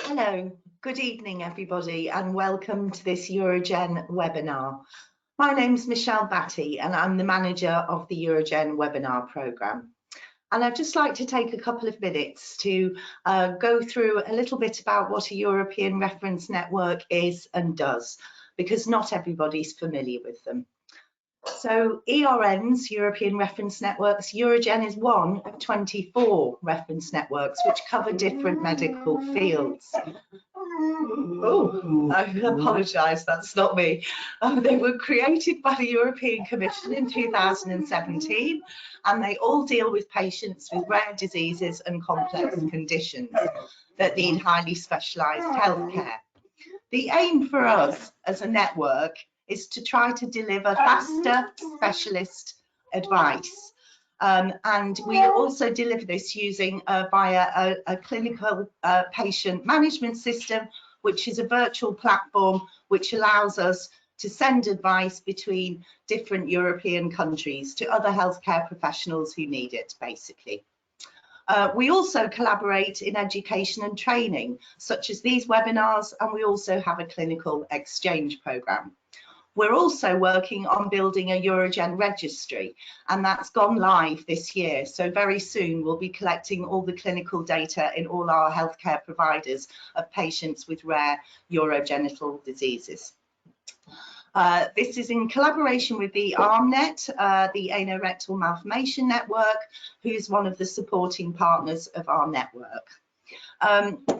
Hello, good evening everybody and welcome to this EUROGEN webinar. My name's Michelle Batty and I'm the manager of the EUROGEN webinar programme. And I'd just like to take a couple of minutes to go through a little bit about what a European reference network is and does, because not everybody's familiar with them. So ERNs, European Reference Networks, EUROGEN is one of 24 reference networks which cover different medical fields. Oh, I apologise, that's not me. They were created by the European Commission in 2017 and they all deal with patients with rare diseases and complex conditions that need highly specialised healthcare. The aim for us as a network is to try to deliver faster specialist advice. And we also deliver this using via a clinical patient management system, which is a virtual platform which allows us to send advice between different European countries to other healthcare professionals who need it, basically. We also collaborate in education and training, such as these webinars, and we also have a clinical exchange programme. We're also working on building a EUROGEN registry, and that's gone live this year. So very soon we'll be collecting all the clinical data in all our healthcare providers of patients with rare urogenital diseases. This is in collaboration with the ARMNet, the Anorectal Malformation Network, who's one of the supporting partners of our network.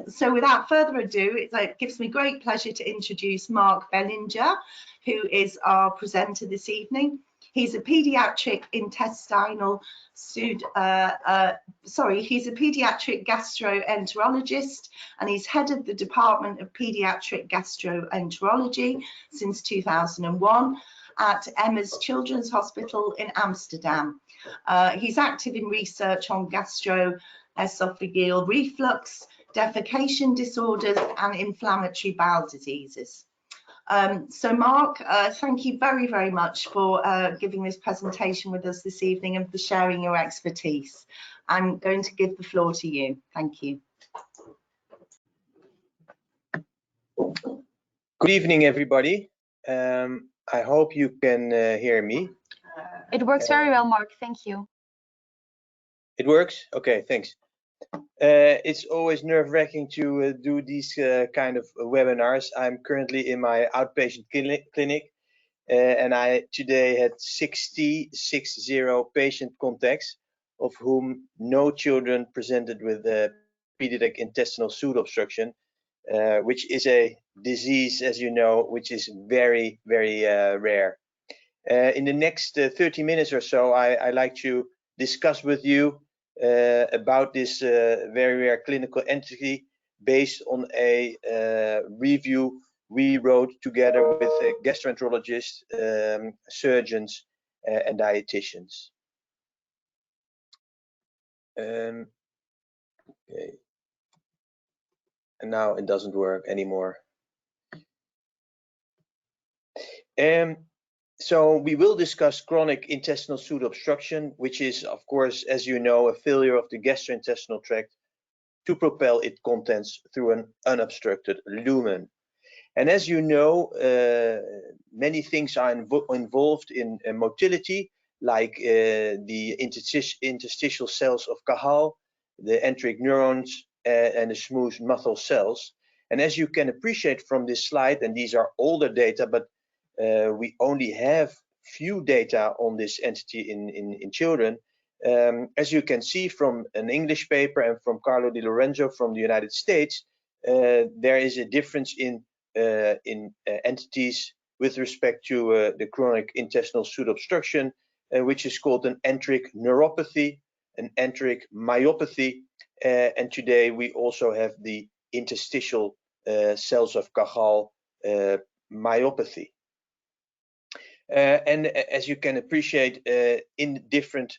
So without further ado, it gives me great pleasure to introduce Marc Benninga, who is our presenter this evening. He's a pediatric intestinal he's a pediatric gastroenterologist and he's head of the Department of Pediatric Gastroenterology since 2001 at Emma's Children's Hospital in Amsterdam. He's active in research on gastroesophageal reflux, defecation disorders and inflammatory bowel diseases. So Marc, thank you very, very much for giving this presentation with us this evening and for sharing your expertise. I'm going to give the floor to you. Thank you. Good evening, everybody. I hope you can hear me. It works very well, Marc. Thank you. It works? Okay, thanks. It's always nerve-wracking to do these kind of webinars. I'm currently in my outpatient clinic and I today had 60 patient contacts, of whom no children presented with pediatric intestinal pseudo obstruction, which is a disease, as you know, which is very, very rare. In the next 30 minutes or so, I like to discuss with you about this very rare clinical entity based on a review we wrote together with gastroenterologists, surgeons, and dietitians. Okay. And now it doesn't work anymore. So we will discuss chronic intestinal pseudo obstruction, which is, of course, as you know, a failure of the gastrointestinal tract to propel its contents through an unobstructed lumen. And as you know, many things are involved in motility, like the interstitial cells of Cajal, the enteric neurons, and the smooth muscle cells. And as you can appreciate from this slide, and these are older data, but we only have few data on this entity in children. As you can see from an English paper and from Carlo Di Lorenzo from the United States, there is a difference in entities with respect to the chronic intestinal pseudo obstruction, which is called an enteric neuropathy, an enteric myopathy, and today we also have the interstitial cells of Cajal myopathy. And as you can appreciate, in different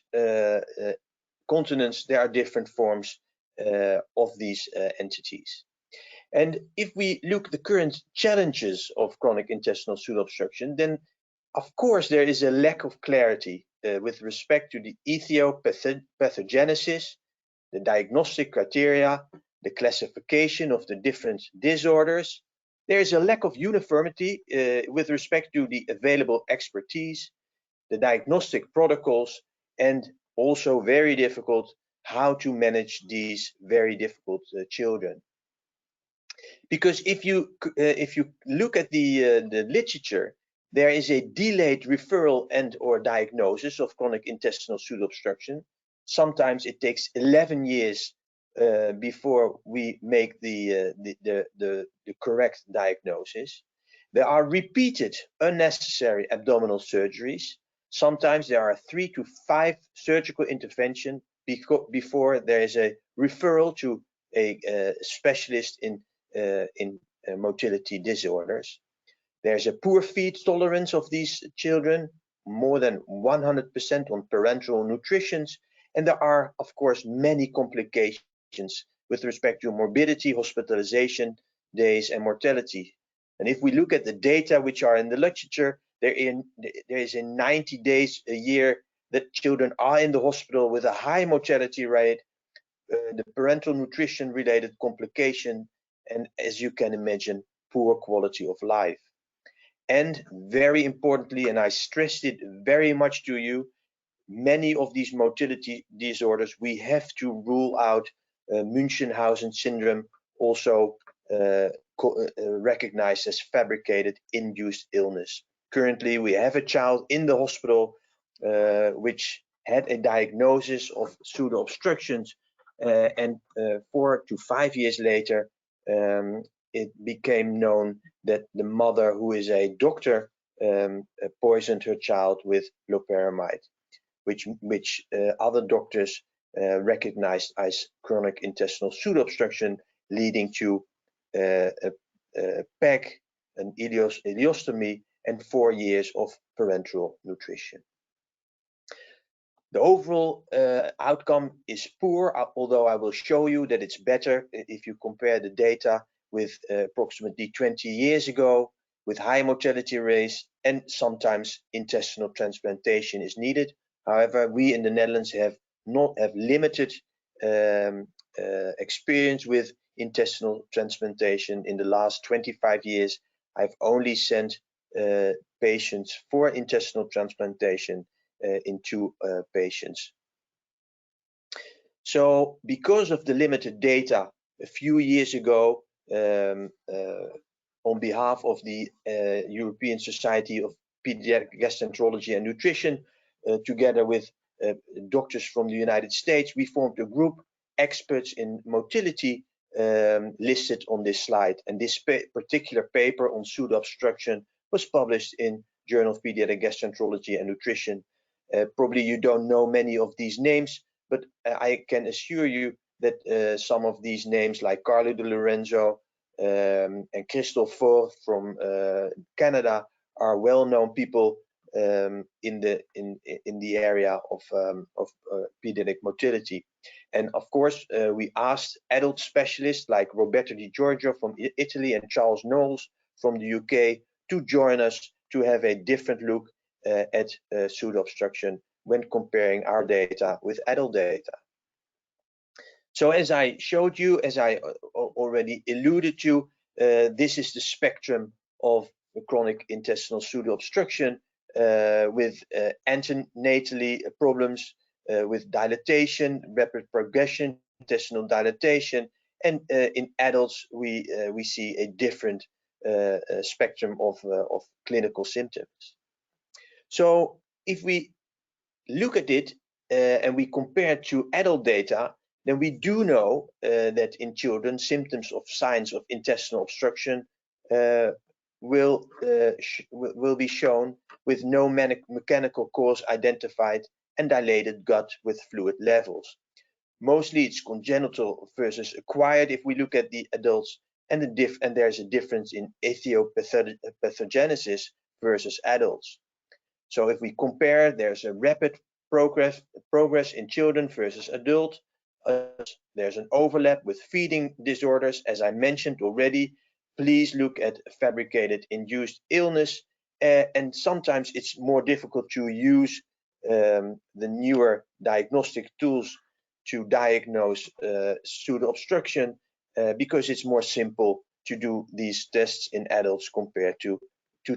continents, there are different forms of these entities. And if we look at the current challenges of chronic intestinal pseudo obstruction, then of course there is a lack of clarity with respect to the etiopathogenesis, the diagnostic criteria, the classification of the different disorders. There is a lack of uniformity with respect to the available expertise, the diagnostic protocols, and also very difficult how to manage these very difficult children. Because if you look at the literature, there is a delayed referral and or diagnosis of chronic intestinal pseudo-obstruction. Sometimes it takes 11 years before we make the correct diagnosis. There are repeated unnecessary abdominal surgeries. Sometimes there are 3 to 5 surgical interventions before there is a referral to a specialist in motility disorders. There's a poor feed tolerance of these children, more than 100% on parental nutrition, and there are, of course, many complications with respect to morbidity, hospitalization days, and mortality. And if we look at the data which are in the literature, there is in 90 days a year that children are in the hospital with a high mortality rate, the parental nutrition related complication, and as you can imagine, poor quality of life. And very importantly, and I stressed it very much to you, many of these motility disorders, we have to rule out Münchhausen syndrome, also recognized as fabricated induced illness. Currently, we have a child in the hospital which had a diagnosis of pseudo-obstructions, and 4 to 5 years later, it became known that the mother, who is a doctor, poisoned her child with loperamide, which other doctors recognized as chronic intestinal pseudo-obstruction, leading to a PEG, an ileostomy, and 4 years of parental nutrition. The overall outcome is poor, although I will show you that it's better if you compare the data with approximately 20 years ago, with high mortality rates, and sometimes intestinal transplantation is needed. However, we in the Netherlands have limited experience with intestinal transplantation. In the last 25 years, I've only sent patients for intestinal transplantation in 2 patients. So because of the limited data, a few years ago, on behalf of the European Society of Pediatric Gastroenterology and Nutrition, together with doctors from the United States, we formed a group, experts in motility, listed on this slide. And this particular paper on pseudo-obstruction was published in Journal of Pediatric Gastroenterology and Nutrition. Probably you don't know many of these names, but I can assure you that some of these names, like Carlo De Lorenzo and Christophe Faure from Canada, are well-known people in the area of pediatric motility. And of course, we asked adult specialists like Roberto Di Giorgio from Italy and Charles Knowles from the UK to join us to have a different look at pseudo-obstruction when comparing our data with adult data. So as I showed you, as I already alluded to, this is the spectrum of chronic intestinal pseudo-obstruction with antenatally problems, with dilatation, rapid progression, intestinal dilatation, and in adults we see a different spectrum of clinical symptoms. So if we look at it and we compare to adult data, then we do know that in children, symptoms of signs of intestinal obstruction will be shown with no mechanical cause identified and dilated gut with fluid levels. Mostly it's congenital versus acquired if we look at the adults, and there's a difference in etiopathogenesis versus adults. So if we compare, there's a rapid progress in children versus adults. There's an overlap with feeding disorders, as I mentioned already. Please look at fabricated induced illness, and sometimes it's more difficult to use the newer diagnostic tools to diagnose pseudo-obstruction, because it's more simple to do these tests in adults compared to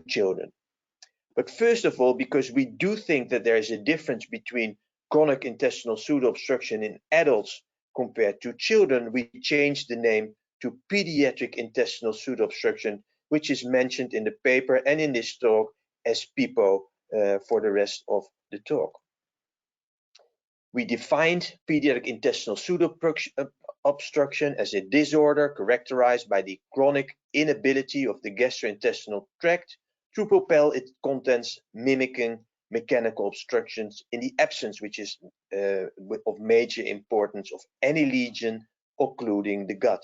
children. But first of all, because we do think that there is a difference between chronic intestinal pseudo-obstruction in adults compared to children, we changed the name to pediatric intestinal pseudo-obstruction, which is mentioned in the paper and in this talk as PIPO for the rest of the talk. We defined pediatric intestinal pseudo-obstruction as a disorder characterized by the chronic inability of the gastrointestinal tract to propel its contents, mimicking mechanical obstructions in the absence, which is of major importance, of any lesion occluding the gut.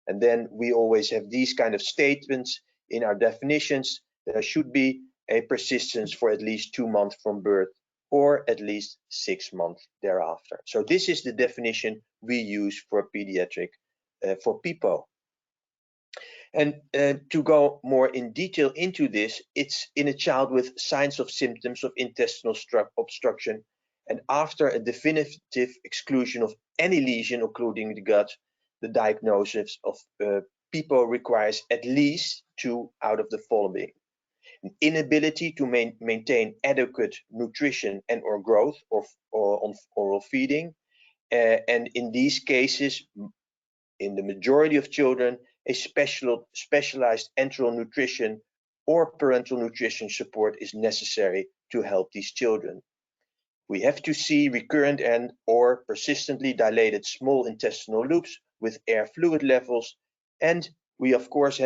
And then we always have these kind of statements in our definitions. There should be a persistence for at least 2 months from birth, or at least 6 months thereafter. So this is the definition we use for pediatric, for PIPO. And to go more in detail into this, it's in a child with signs of symptoms of intestinal obstruction, and after a definitive exclusion of any lesion occluding the gut, the diagnosis of PIPO requires at least 2 out of the following: an inability to maintain adequate nutrition and or growth or on oral feeding, and in these cases, in the majority of children, a specialized enteral nutrition or parental nutrition support is necessary to help these children. We have to see recurrent and or persistently dilated small intestinal loops with air fluid levels, and we of course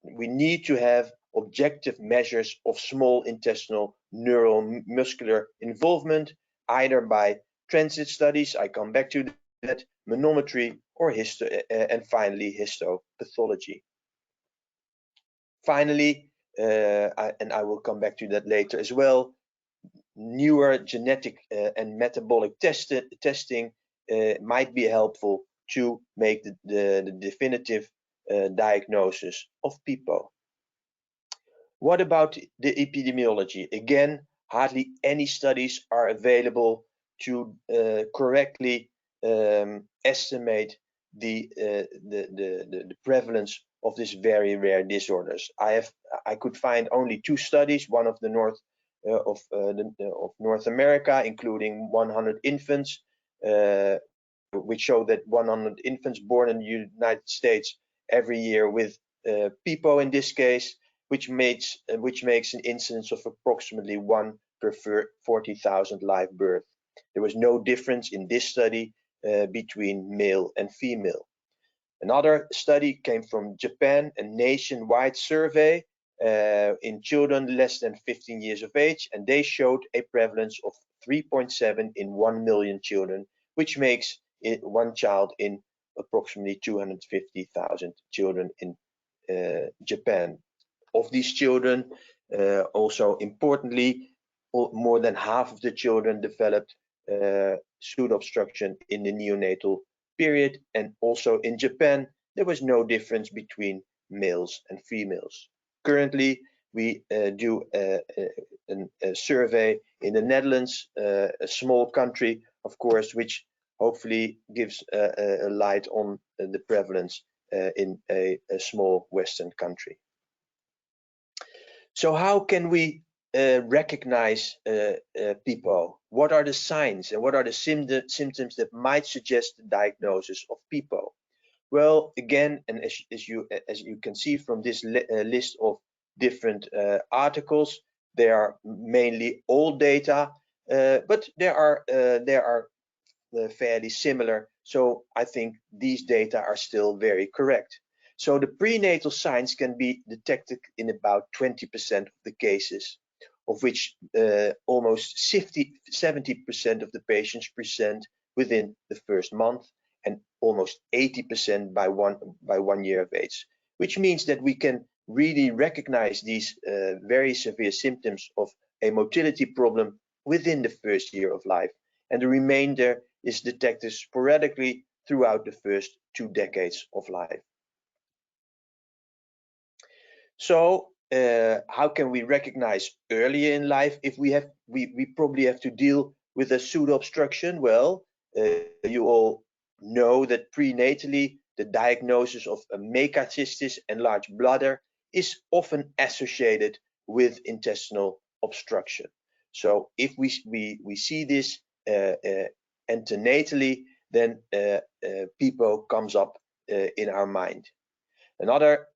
we need to have objective measures of small intestinal neuromuscular involvement, either by transit studies, I come back to that, manometry, or and finally histopathology. Finally, and I will come back to that later as well, newer genetic and metabolic testing might be helpful to make the definitive diagnosis of PIPO. What about the epidemiology? Again, hardly any studies are available to correctly estimate the prevalence of this very rare disorders. I could find only 2 studies, one of the of North America, including 100 infants, which show that 100 infants born in the United States every year with PIPO in this case, which makes an incidence of approximately 1 per 40,000 live births. There was no difference in this study between male and female. Another study came from Japan, a nationwide survey in children less than 15 years of age, and they showed a prevalence of 3.7 in 1 million children, which makes it 1 child in approximately 250,000 children in Japan. Of these children, also importantly, more than half of the children developed pseudo-obstruction in the neonatal period, and also in Japan there was no difference between males and females. Currently, we do a survey in the Netherlands, a small country, of course, which hopefully gives a light on the prevalence in a small Western country. So how can we recognize PIPO? What are the signs and what are the symptoms that might suggest the diagnosis of PIPO? Well, again, and as you can see from this list of different articles, they are mainly old data, but there are fairly similar. So I think these data are still very correct. So the prenatal signs can be detected in about 20% of the cases, of which almost 70% of the patients present within the first month, and almost 80% by one year of age, which means that we can really recognize these very severe symptoms of a motility problem within the first year of life, and the remainder is detected sporadically throughout the first 2 decades of life. So how can we recognize earlier in life if we probably have to deal with a pseudo-obstruction? Well, you all know that prenatally the diagnosis of a megacystis, enlarged bladder, is often associated with intestinal obstruction. So if we see this antenatally, then PIPO comes up in our mind. Another,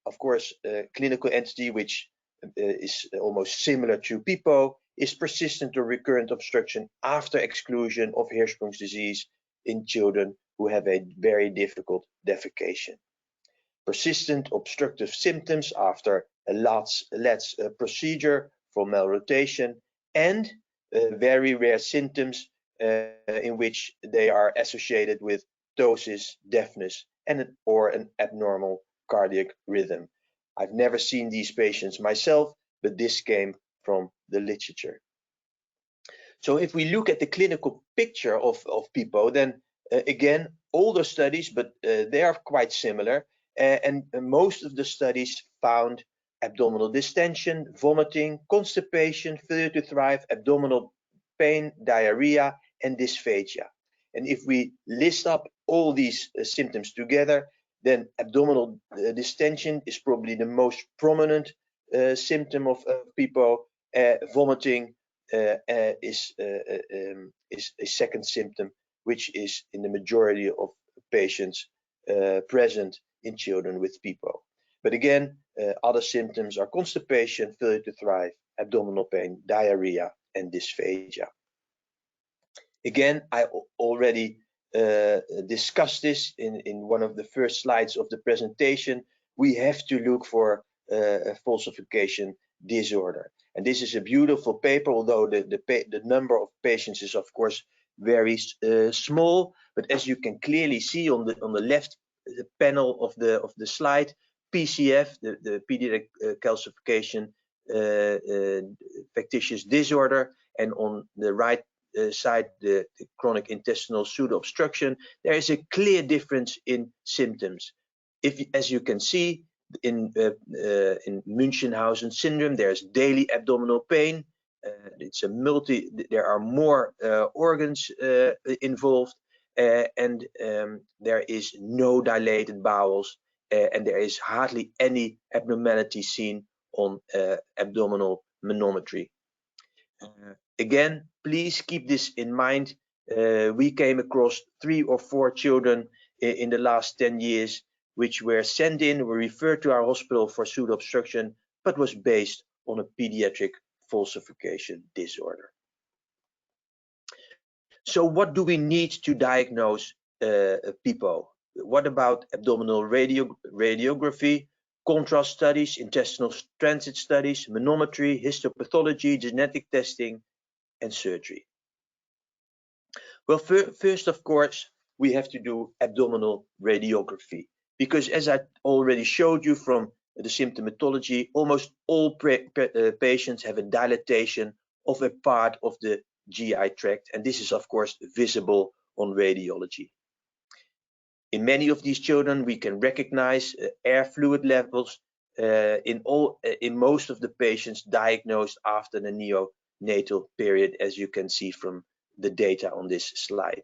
of course, clinical entity which is almost similar to PIPO is persistent or recurrent obstruction after exclusion of Hirschsprung's disease in children who have a very difficult defecation. Persistent obstructive symptoms after a LATS procedure for malrotation, and very rare symptoms in which they are associated with ptosis, deafness, or an abnormal cardiac rhythm. I've never seen these patients myself, but this came from the literature. So if we look at the clinical picture of PIPO, then again, older studies, but they are quite similar. And most of the studies found abdominal distension, vomiting, constipation, failure to thrive, abdominal pain, diarrhea, and dysphagia. And if we list up all these symptoms together, then abdominal distension is probably the most prominent symptom of PIPO. Vomiting is a second symptom, which is in the majority of patients present in children with PIPO. But again, other symptoms are constipation, failure to thrive, abdominal pain, diarrhea, and dysphagia. Again, I already discussed this in one of the first slides of the presentation. We have to look for a falsification disorder. And this is a beautiful paper, although the number of patients is of course very small. But as you can clearly see on the left panel of the slide, PCF, the pediatric calcification factitious disorder, and on the right side, the chronic intestinal pseudo obstruction, there is a clear difference in symptoms. As you can see, in Münchhausen syndrome, there's daily abdominal pain. It's a there are more organs involved, and there is no dilated bowels, and there is hardly any abnormality seen on abdominal manometry. Again, please keep this in mind. We came across 3 or 4 children in the last 10 years which were sent in, were referred to our hospital for pseudo-obstruction, but was based on a pediatric falsification disorder. So what do we need to diagnose PIPO? What about abdominal radiography, contrast studies, intestinal transit studies, manometry, histopathology, genetic testing, and surgery? Well, first, of course, we have to do abdominal radiography, because as I already showed you from the symptomatology, almost all patients have a dilatation of a part of the GI tract, and this is of course visible on radiology. In many of these children, we can recognize air fluid levels in most of the patients diagnosed after the neonatal period, as you can see from the data on this slide.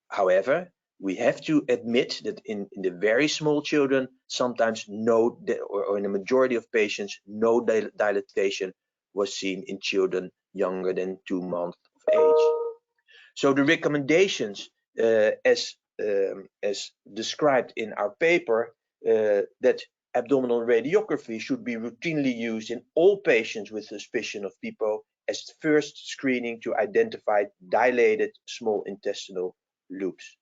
However, we have to admit that in the very small children, sometimes or in the majority of patients, no dilatation was seen in children younger than 2 months of age. So the recommendations, as described in our paper, that abdominal radiography should be routinely used in all patients with suspicion of PIPO as first screening to identify dilated small intestinal loops.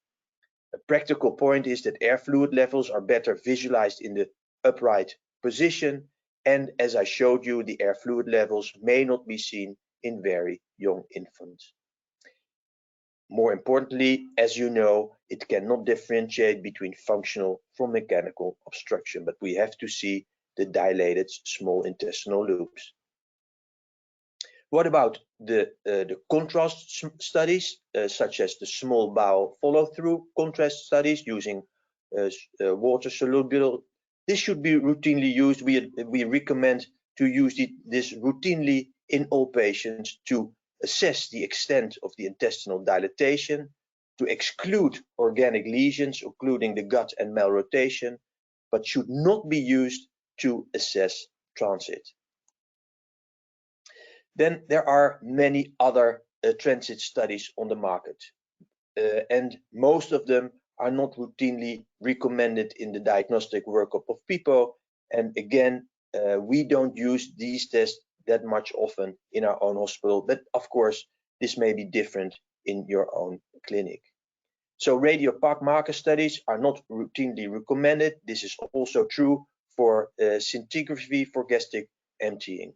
A practical point is that air fluid levels are better visualized in the upright position, and as I showed you, the air fluid levels may not be seen in very young infants. More importantly, as you know, it cannot differentiate between functional from mechanical obstruction, but we have to see the dilated small intestinal loops. What about the contrast studies, such as the small bowel follow-through contrast studies using water soluble? This should be routinely used. We recommend to use this routinely in all patients to assess the extent of the intestinal dilatation, to exclude organic lesions, including the gut and malrotation, but should not be used to assess transit. Then there are many other transit studies on the market, and most of them are not routinely recommended in the diagnostic workup of PIPO. And again, we don't use these tests that much often in our own hospital, but of course, this may be different in your own clinic. So radiopath marker studies are not routinely recommended. This is also true for scintigraphy for gastric emptying.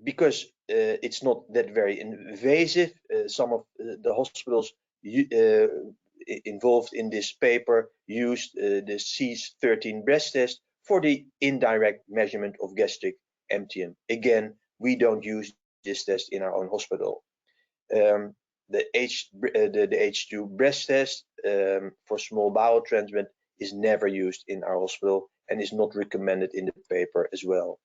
Because it's not that very invasive, some of the hospitals involved in this paper used the C13 breast test for the indirect measurement of gastric emptying. Again, we don't use this test in our own hospital. The H2 breast test for small bowel transplant is never used in our hospital and is not recommended in the paper as well.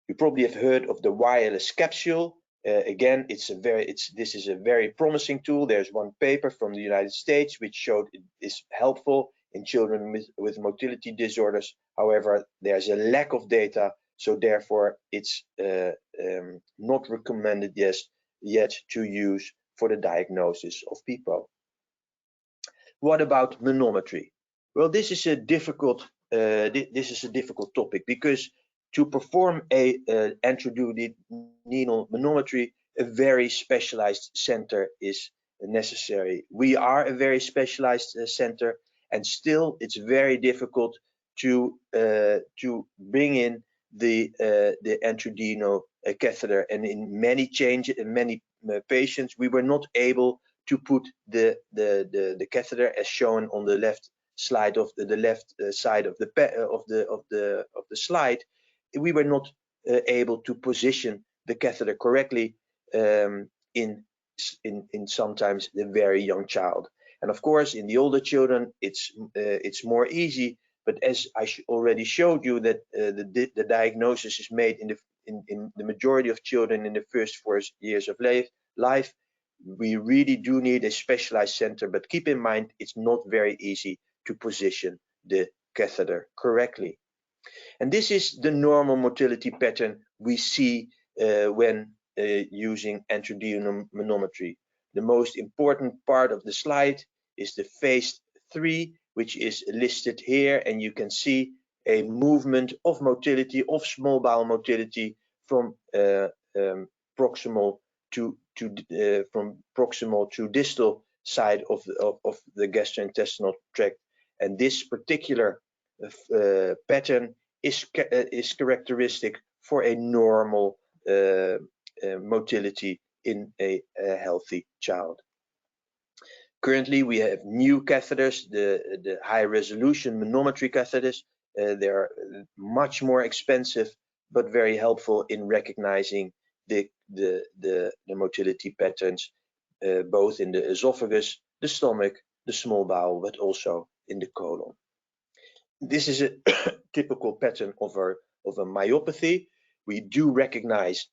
You probably have heard of the wireless capsule. Again, this is a very promising tool. There's one paper from the United States which showed it is helpful in children with motility disorders. However, there's a lack of data, so therefore it's not recommended yet to use for the diagnosis of PIPO. What about manometry? Well, this is a difficult topic because to perform a intratumoral manometry, a very specialized center is necessary. We are a very specialized center, and still it's very difficult to bring in the intratumoral catheter. And in many patients, we were not able to put the catheter as shown on the left slide of the left side of the slide. We were not able to position the catheter correctly in sometimes the very young child. And of course, in the older children, it's more easy. But as I already showed you, that the diagnosis is made in the majority of children in the first 4 years of life. We really do need a specialized center, but keep in mind it's not very easy to position the catheter correctly. And this is the normal motility pattern we see when using intratumoral manometry. The most important part of the slide is the phase 3, which is listed here, and you can see a movement of motility, of small bowel motility from proximal to distal side of the gastrointestinal tract. And this particular pattern is characteristic for a normal motility in a healthy child. Currently, we have new catheters, the high-resolution manometry catheters. They are much more expensive, but very helpful in recognizing the motility patterns, both in the esophagus, the stomach, the small bowel, but also in the colon. This is a typical pattern of a myopathy. We do recognize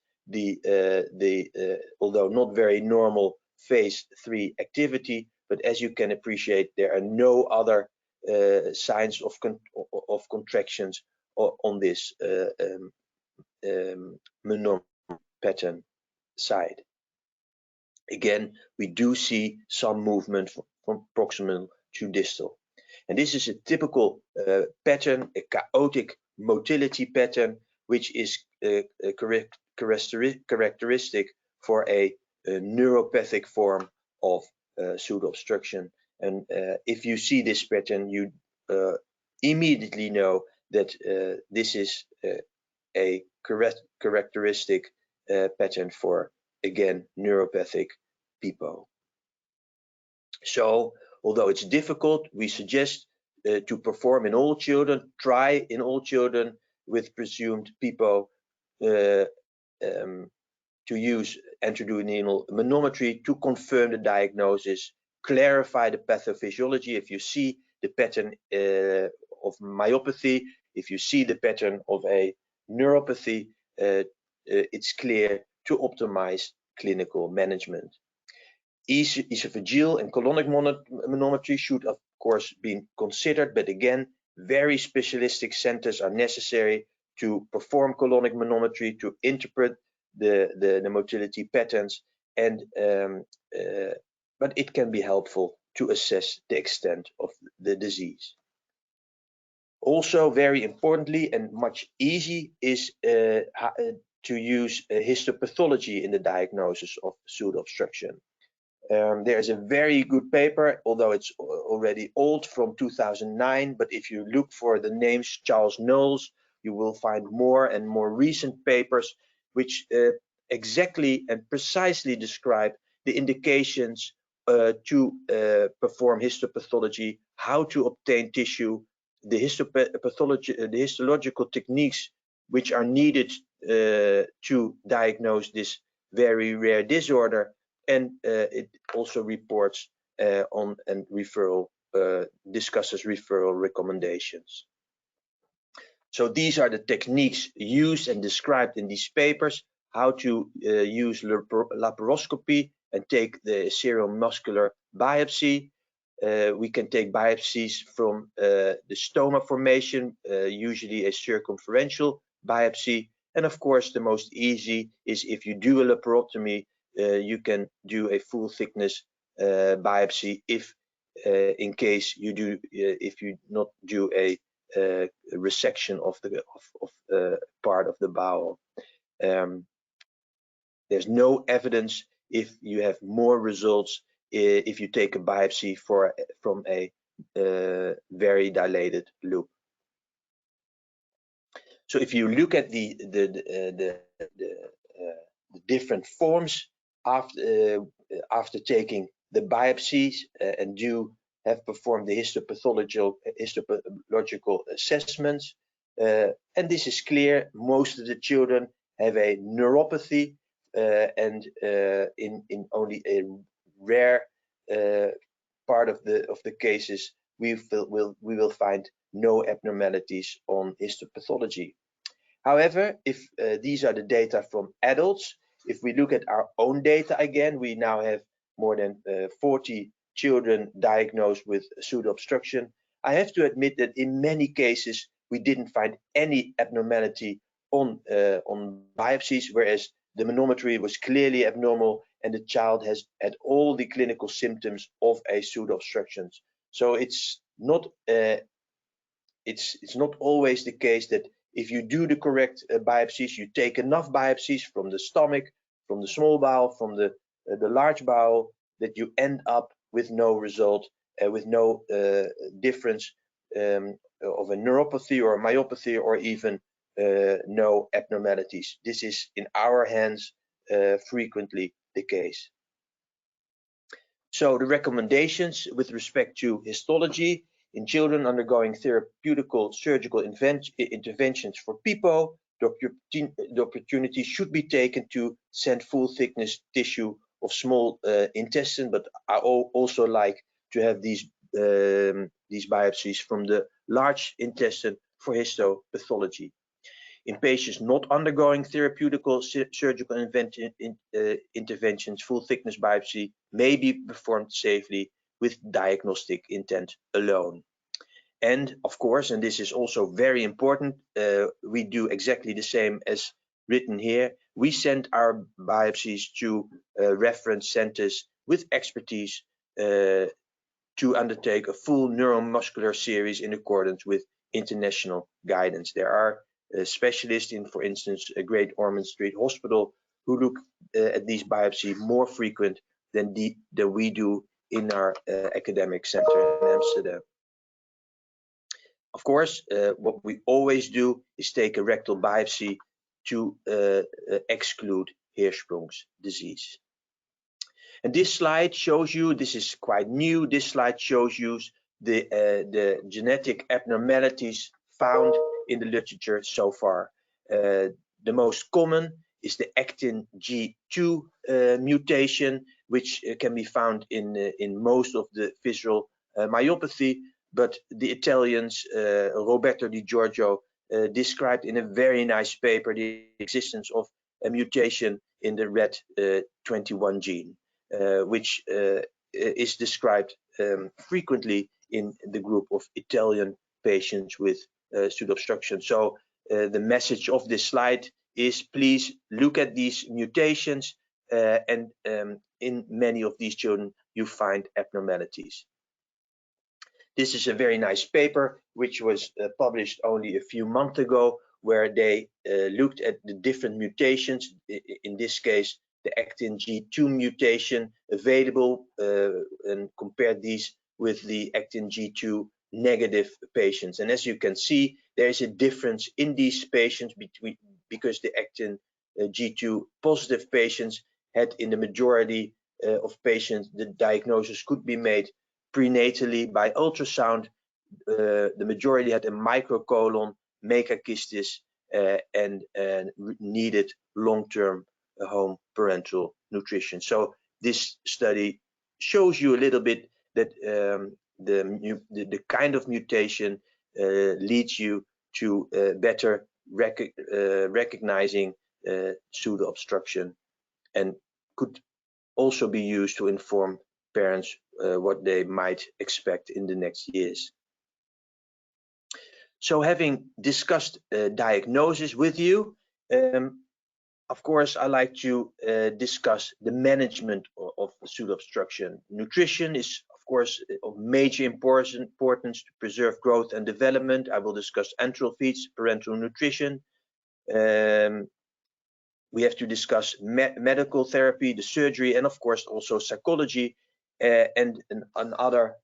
although not very normal, phase 3 activity, but as you can appreciate, there are no other signs of contractions on this manometry pattern side. Again, we do see some movement from proximal to distal. And this is a typical pattern, a chaotic motility pattern, which is characteristic for a neuropathic form of pseudo-obstruction. And if you see this pattern, you immediately know that this is a characteristic pattern for, again, neuropathic PIPO. So, although it's difficult, we suggest to perform in all children, try in all children with presumed PIPO to use intratumoral manometry to confirm the diagnosis, clarify the pathophysiology. If you see the pattern of myopathy, if you see the pattern of a neuropathy, it's clear to optimize clinical management. Esophageal and colonic manometry should of course be considered, but again, very specialistic centers are necessary to perform colonic manometry, to interpret the motility patterns, and but it can be helpful to assess the extent of the disease. Also, very importantly and much easy is to use histopathology in the diagnosis of pseudo-obstruction. There is a very good paper, although it's already old, from 2009, but if you look for the names Charles Knowles, you will find more and more recent papers which exactly and precisely describe the indications to perform histopathology, how to obtain tissue, the histological techniques which are needed to diagnose this very rare disorder, and it also reports on and referral discusses referral recommendations. So these are the techniques used and described in these papers: how to use laparoscopy and take the seromuscular biopsy. We can take biopsies from the stoma formation, usually a circumferential biopsy. And of course, the most easy is if you do a laparotomy, you can do a full thickness biopsy if in case you do if you not do a resection of the part of the bowel. There's no evidence if you have more results if you take a biopsy from a very dilated loop. So if you look at the different forms after taking the biopsies and have performed the histological assessments, and this is clear. Most of the children have a neuropathy, and in only a rare part of the cases we will find no abnormalities on histopathology. However, if these are the data from adults, if we look at our own data again, we now have more than 40 children diagnosed with pseudo-obstruction. I have to admit that in many cases we didn't find any abnormality on biopsies, whereas the manometry was clearly abnormal and the child has had all the clinical symptoms of a pseudo-obstruction. So it's not always the case that if you do the correct biopsies, you take enough biopsies from the stomach, from the small bowel, from the large bowel, that you end up with no result, with no difference of a neuropathy or a myopathy, or even no abnormalities. This is in our hands frequently the case. So the recommendations with respect to histology in children undergoing therapeutical surgical interventions for PIPO, the opportunity should be taken to send full thickness tissue of small intestine, but I also like to have these biopsies from the large intestine for histopathology. In patients not undergoing therapeutical surgical interventions, full thickness biopsy may be performed safely with diagnostic intent alone. And of course, and this is also very important, we do exactly the same as written here. We send our biopsies to reference centers with expertise to undertake a full neuromuscular series in accordance with international guidance. There are specialists in, for instance, a Great Ormond Street Hospital who look at these biopsies more frequent than we do in our academic center in Amsterdam. Of course, what we always do is take a rectal biopsy to exclude Hirschsprung's disease. And this slide shows you, this is quite new, this slide shows you the genetic abnormalities found in the literature so far. The most common is the actin G2 mutation, which can be found in most of the visceral myopathy, but the Italians, Roberto Di Giorgio, described in a very nice paper the existence of a mutation in the RED21 gene. which is described frequently in the group of Italian patients with pseudo-obstruction. So the message of this slide is please look at these mutations, and in many of these children you find abnormalities. This is a very nice paper which was published only a few months ago, where they looked at the different mutations, in this case the actin G2 mutation available, and compared these with the actin G2 negative patients. And as you can see, there is a difference in these patients because the actin G2 positive patients had, in the majority of patients, the diagnosis could be made prenatally by ultrasound. The majority had a microcolon, megachystis, and needed long-term home parental nutrition. So this study shows you a little bit that the kind of mutation leads you to better recognizing pseudo-obstruction, and could also be used to inform parents what they might expect in the next years. So having discussed diagnosis with you, of course, I like to discuss the management of pseudo-obstruction. Nutrition is, of course, of major importance to preserve growth and development. I will discuss enteral feeds, parental nutrition. We have to discuss medical therapy, the surgery, and of course also psychology. And another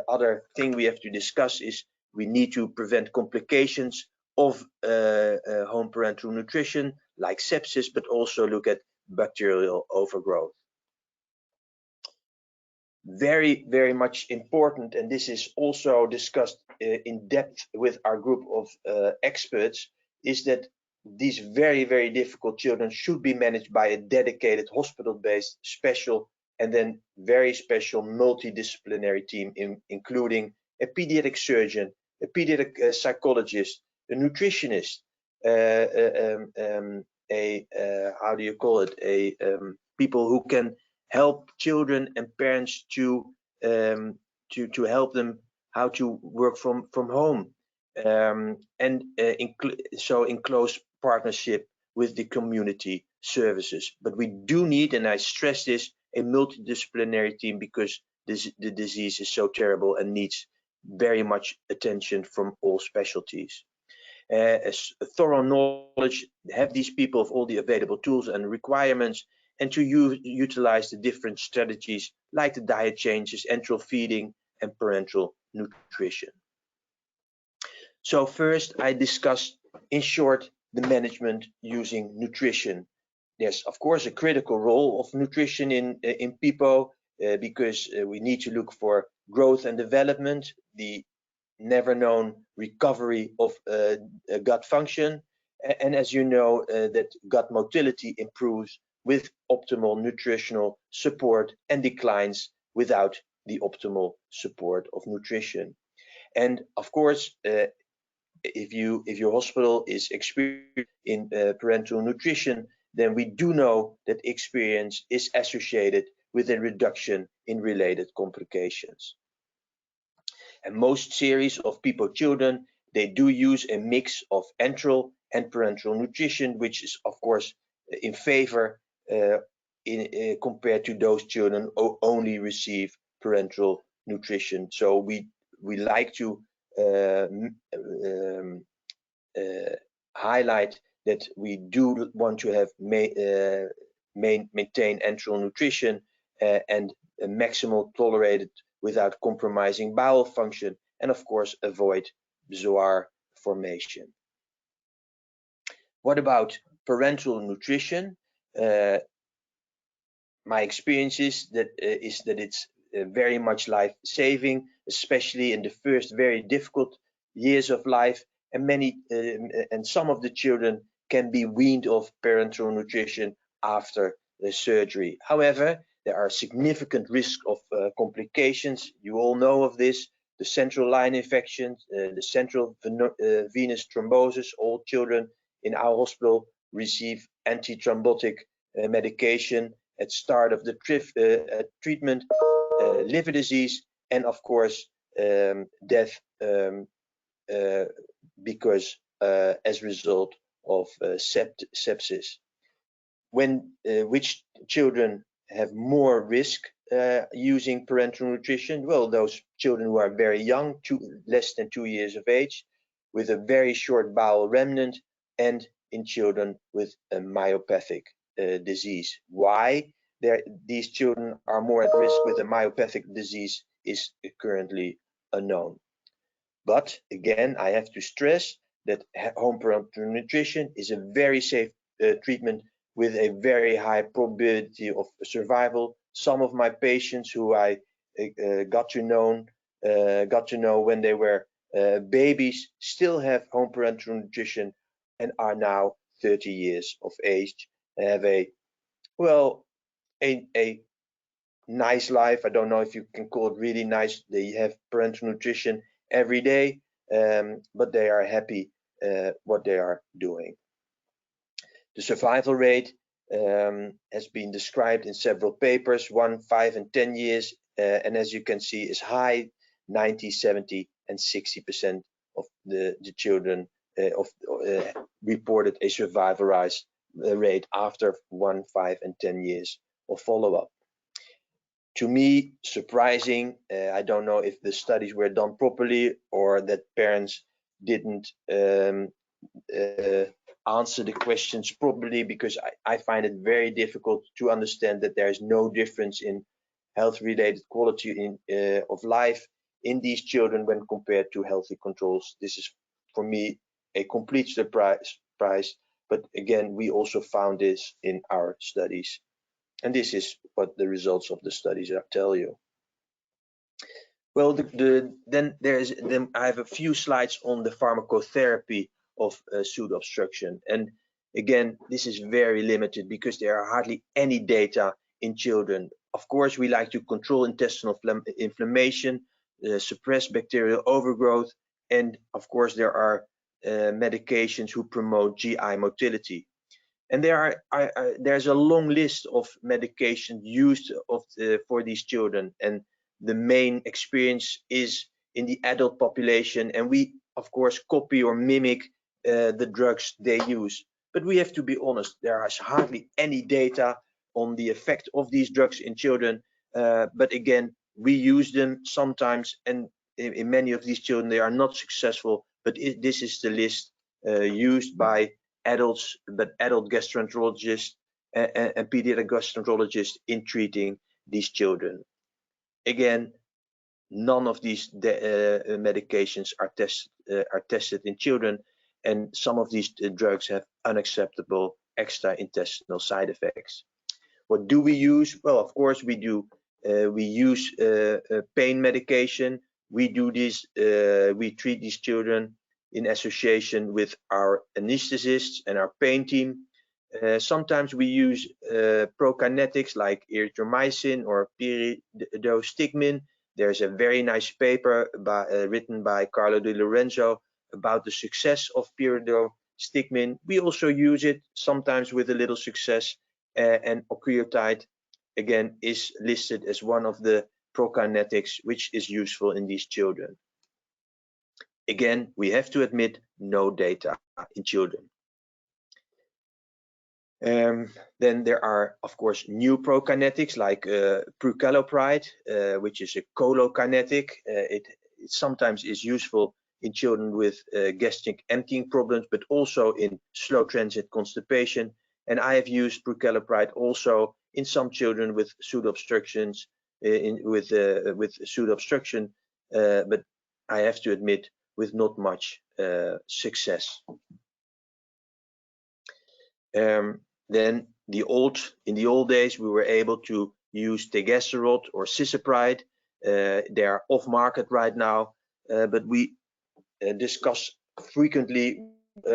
other thing we have to discuss is we need to prevent complications of home parental nutrition, like sepsis, but also look at bacterial overgrowth. Very, very much important, and this is also discussed in depth with our group of experts, is that these very, very difficult children should be managed by a dedicated hospital-based special and then very special multidisciplinary team, including a pediatric surgeon, a pediatric psychologist, a nutritionist, how do you call it, people who can help children and parents to help them how to work from home, and so in close partnership with the community services. But we do need, and I stress this, a multidisciplinary team, because the disease is so terrible and needs very much attention from all specialties. A thorough knowledge, have these people of all the available tools and requirements, and to utilize the different strategies like the diet changes, enteral feeding, and parental nutrition. So first, I discussed in short the management using nutrition. There's of course a critical role of nutrition in PIPO, because we need to look for growth and development, the never known recovery of gut function, and as you know, that gut motility improves with optimal nutritional support and declines without the optimal support of nutrition. And of course, if your hospital is experienced in parental nutrition, then we do know that experience is associated with a reduction in related complications. And most series of PIPO children, they do use a mix of enteral and parental nutrition, which is of course in favor compared to those children who only receive parental nutrition. So we like to highlight that we do want to have maintain enteral nutrition and a maximal tolerated without compromising bowel function, and of course avoid zoar formation. What about parental nutrition? My experience is that it's very much life-saving, especially in the first very difficult years of life, and some of the children can be weaned off parental nutrition after the surgery. However, there are significant risks of complications. You all know of this: the central line infection, the central venous thrombosis. All children in our hospital receive antithrombotic medication, at start of the treatment, liver disease, and of course death because as a result of sepsis. When which children have more risk using parental nutrition? Well, those children who are very young, less than 2 years of age, with a very short bowel remnant, and in children with a myopathic disease. Why these children are more at risk with a myopathic disease is currently unknown. But again, I have to stress that home parental nutrition is a very safe treatment with a very high probability of survival. Some of my patients who I got to know when they were babies still have home parental nutrition and are now 30 years of age, have a nice life. I don't know if you can call it really nice. They have parental nutrition every day, but they are happy what they are doing. The survival rate has been described in several papers, 1, 5, and 10 years, and as you can see is high, 90, 70, and 60% of the children reported a survival rate after 1, 5, and 10 years of follow-up. To me, surprising. I don't know if the studies were done properly or that parents didn't answer the questions properly, because I find it very difficult to understand that there is no difference in health-related quality of life in these children when compared to healthy controls. This is for me a complete surprise. But again, we also found this in our studies. And this is what the results of the studies tell you. Well, then I have a few slides on the pharmacotherapy of pseudo-obstruction. And again, this is very limited because there are hardly any data in children. Of course, we like to control intestinal inflammation, suppress bacterial overgrowth, and of course, there are medications who promote GI motility. And there's a long list of medications used for these children, and the main experience is in the adult population, and we of course copy or mimic the drugs they use. But we have to be honest, there is hardly any data on the effect of these drugs in children, but again, we use them sometimes, and in many of these children they are not successful. But this is the list used by adults, but adult gastroenterologists and pediatric gastroenterologists in treating these children. Again, none of these medications are tested in children, and some of these drugs have unacceptable extra-intestinal side effects. What do we use? Well, of course we do. We use pain medication. We do this. We treat these children in association with our anesthetists and our pain team. Sometimes we use prokinetics like erythromycin or pyridostigmine. There's a very nice paper written by Carlo Di Lorenzo about the success of pyridostigmine. We also use it sometimes with a little success, and octreotide again is listed as one of the prokinetics which is useful in these children. Again, we have to admit no data in children. Then there are, of course, new prokinetics like Pukalopide, which is a cholokinetic. It sometimes is useful in children with gastric emptying problems, but also in slow transit constipation. And I have used Prokalepride also in some children with pseudo-obstructions, with pseudo-obstruction, but I have to admit with not much success. Then in the old days, we were able to use tegaserot or Scissorpride. They are off market right now, but we discuss frequently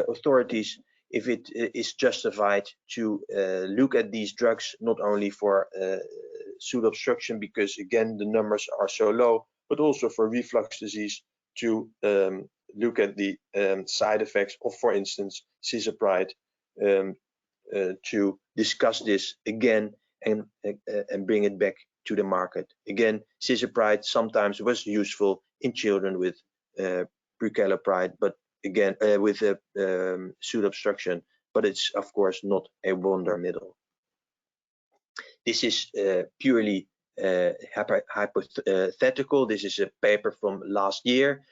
authorities if it is justified to look at these drugs not only for pseudo-obstruction, because again the numbers are so low, but also for reflux disease, to look at the side effects of, for instance, Scissorpride, to discuss this again and bring it back to the market. Again, Scissorpride sometimes was useful in children with Prokalepride, but again with a pseudo-obstruction, but it's of course not a wonder middle. This is purely hypothetical. This is a paper from last year.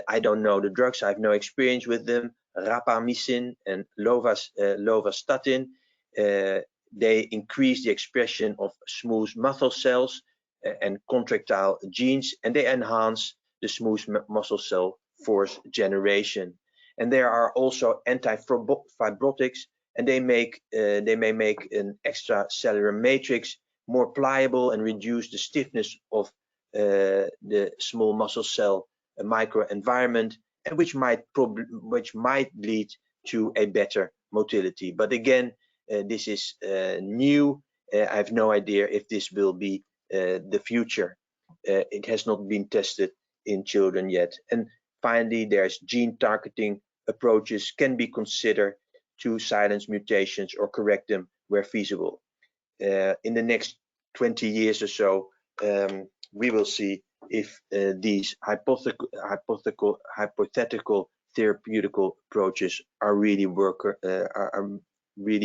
I don't know the drugs. I have no experience with them. Rapamycin and lovastatin. They increase the expression of smooth muscle cells and contractile genes, and they enhance the smooth muscle cell force generation. And there are also anti-fibrotics, and they may make an extracellular matrix more pliable and reduce the stiffness of the small muscle cell microenvironment, and which might lead to a better motility. But again, this is new. I have no idea if this will be the future. It has not been tested in children yet. And finally, there's gene targeting approaches can be considered to silence mutations or correct them where feasible. In the next 20 years or so, we will see if these hypothetical therapeutical approaches are really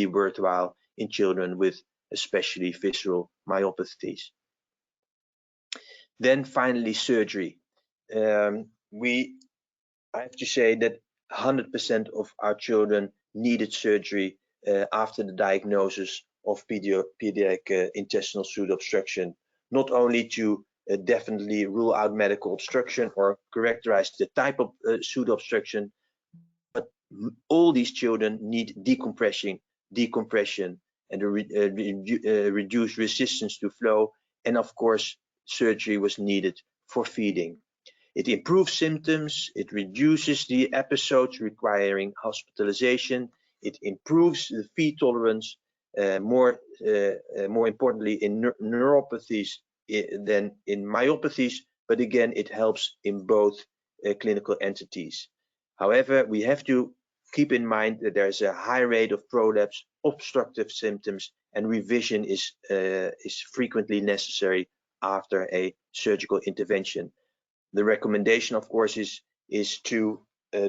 worthwhile in children with especially visceral myopathies. Then finally, surgery. I have to say that 100% of our children needed surgery after the diagnosis of pediatric intestinal pseudo-obstruction, not only to definitely rule out medical obstruction or characterize the type of pseudo-obstruction, but all these children need decompression and reduced resistance to flow, and of course surgery was needed for feeding. It improves symptoms, it reduces the episodes requiring hospitalization, it improves the feed tolerance, more importantly in neuropathies than in myopathies, but again it helps in both clinical entities. However, we have to keep in mind that there is a high rate of prolapse, obstructive symptoms, and revision is frequently necessary after a surgical intervention. The recommendation, of course, is to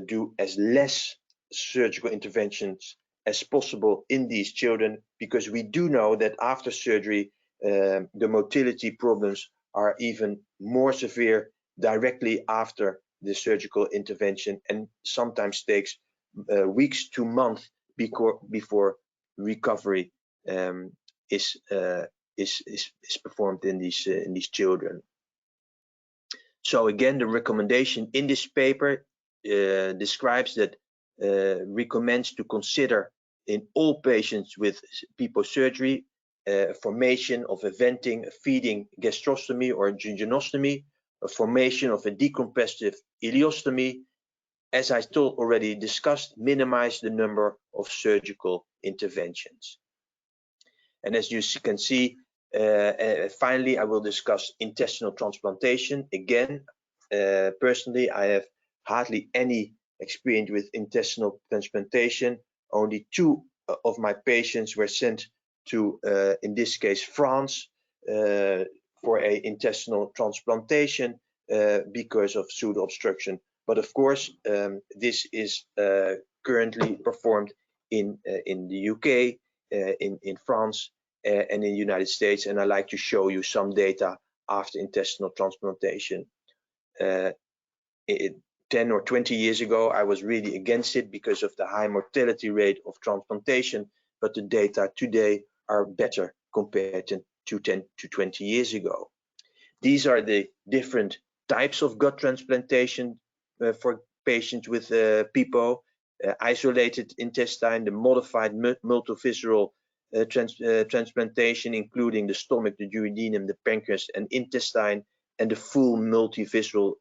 do as less surgical interventions as possible in these children, because we do know that after surgery, the motility problems are even more severe directly after the surgical intervention, and sometimes takes weeks to months before recovery is performed in these children. So again, the recommendation in this paper describes that recommends to consider in all patients with PIPO surgery formation of a venting, a feeding gastrostomy or jejunostomy, a formation of a decompressive ileostomy. As I already discussed, minimize the number of surgical interventions. And as you can see, finally, I will discuss intestinal transplantation. Again, personally, I have hardly any experience with intestinal transplantation. Only 2 of my patients were sent to, in this case, France for an intestinal transplantation because of pseudo-obstruction. But of course, this is currently performed in the UK, in France, and in the United States, and I like to show you some data after intestinal transplantation. 10 or 20 years ago, I was really against it because of the high mortality rate of transplantation, but the data today are better compared to 10 to 20 years ago. These are the different types of gut transplantation for patients with PIPO, isolated intestine, the modified multivisceral transplantation, including the stomach, the duodenum, the pancreas, and intestine, and the full multivisceral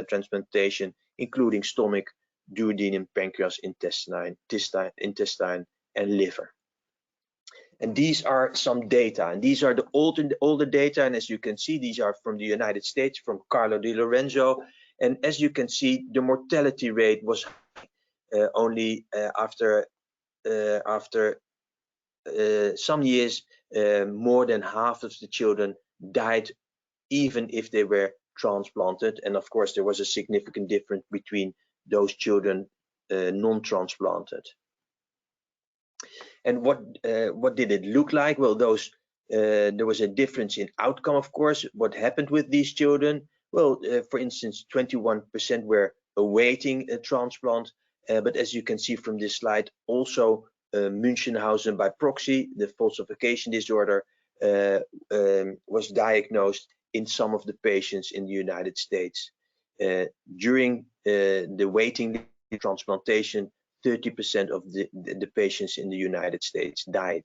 transplantation, including stomach, duodenum, pancreas, intestine, and liver. And these are some data, and these are the older data, and as you can see, these are from the United States, from Carlo Di Lorenzo, and as you can see, the mortality rate was only after some years more than half of the children died even if they were transplanted. And of course, there was a significant difference between those children non-transplanted. And what did it look like? Well, there was a difference in outcome, of course. What happened with these children? Well, for instance, 21% were awaiting a transplant, but as you can see from this slide, also Münchhausen by proxy, the falsification disorder, was diagnosed in some of the patients in the United States. During the waiting transplantation, 30% of the patients in the United States died.